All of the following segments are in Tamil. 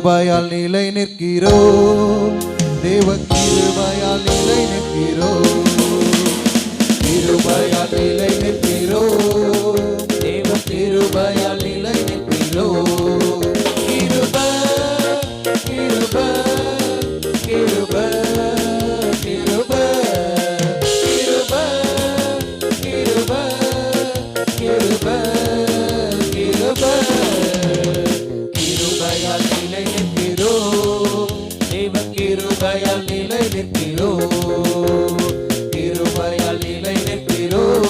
கிருபையால் நிலை நிற்கிறோம், தேவ கிருபையால் நிலை நிற்கிறோம், கிருபையால் நிலை நிற்கிறோம், தேவ கிருபையால் நிலை நிற்கிறோம். கிருபை கிருபை கிருபை கிருபை கிருபை கிருபை கிருபை கிருபை கிருபையால் நிலை நிற்கிறோம், தேவ கிருபையால் நிலை நிற்கிறோம், கிருபையால் நிலை நிற்கிறோம்,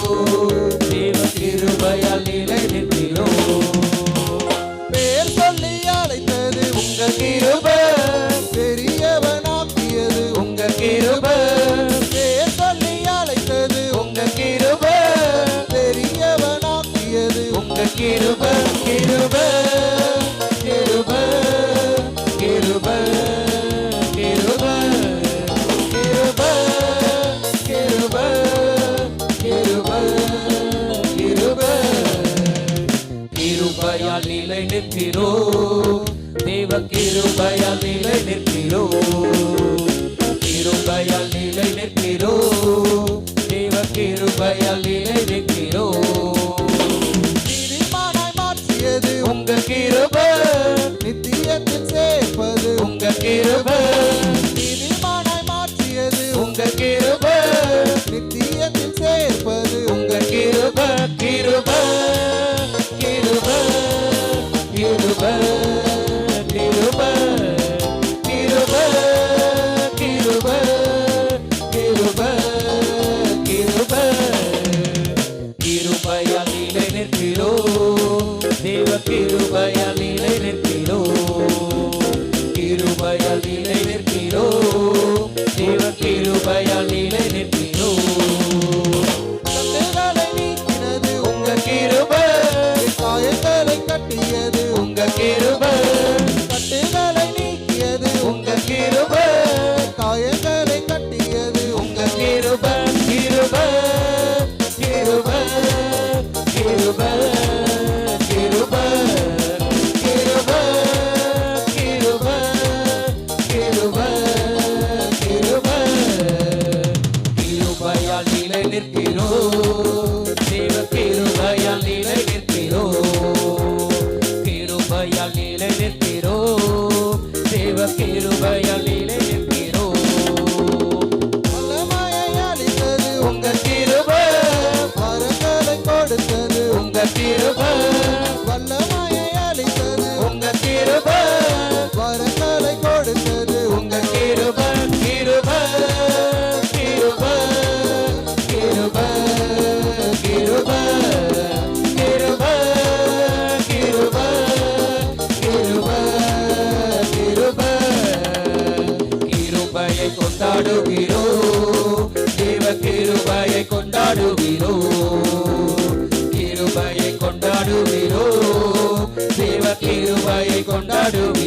தேவ கிருபையால் நிலை நிற்கிறோம். பேர் சொல்லி அழைத்தது உங்க கிருபை, பெரியவனாக்கியது உங்க கிருபை. பேர் சொல்லி அழைத்தது உங்க கிருபை, பெரியவனாக்கியது உங்க கிருபை. கிருபை கிருபை கிருபை கிருபை கிருபை கிருபை கிருபை கிருபை கிருபையால் நிலை நிற்கிறோம், தேவ கிருபையால் நிலை நிற்கிறோம், கிருபையால் நிலை நிற்கிறோம், தேவ கிருபையால் நிலை நிற்கிறோம். நீதிமானாய் மாற்றியது உங்க கிருபை, நித்தியத்தில் சேர்ப்பது உங்க கிருபை. நீதிமானாய் மாற்றியது உங்க கிருபை, நித்தியத்தில் சேர்ப்பது உங்க கிருபை. கிருபை கிருபை கிருபை கிருபை கிருபை கிருபை கிருபை கிருபை கிருபையால் நிலை நிற்கிறோம், தேவ கிருபையால் நிலை நிற்கிறோம், கிருபையால் நிலை நிற்கிறோம், தேவ கிருபையால் நிலை நிற்கிறோம். கட்டுகளை நீக்கினது உங்க கிருபை, காயங்களை கட்டியது உங்க கிருபை. கட்டுகளை நீக்கியது உங்க கிருபை, காயங்களை கட்டியது உங்க கிருபை. கிருபை கிருபை கிருபை கிருபை கிருபை கிருபை கிருபை கிருபை கிருபையால் நிலை நிற்கிறோம், தேவ கிருபையால் நிலை நிற்கிறோம், கிருபையால் நிலை நிற்கிறோம், தேவ கிருபையால் நிலை நிற்கிறோம். வல்லமையை அளித்தது உங்க கிருபை, வரங்களை கொடுத்தது உங்க கிருபை. வல்லமையை அளித்தது உங்க கிருபை, வரங்களை கொடுத்தது உங்க கிருபை. கிருபை கிருபை கிருபை கிருபை கிருபை கிருபை கிருபை கிருபை கிருபையை கொண்டாடுகிறோம், தேவ கிருபையை கொண்டாடுகிறோம், கிருபையை கொண்டாடுகிறோம், தேவ கிருபையை கொண்டாடுகிறோம்.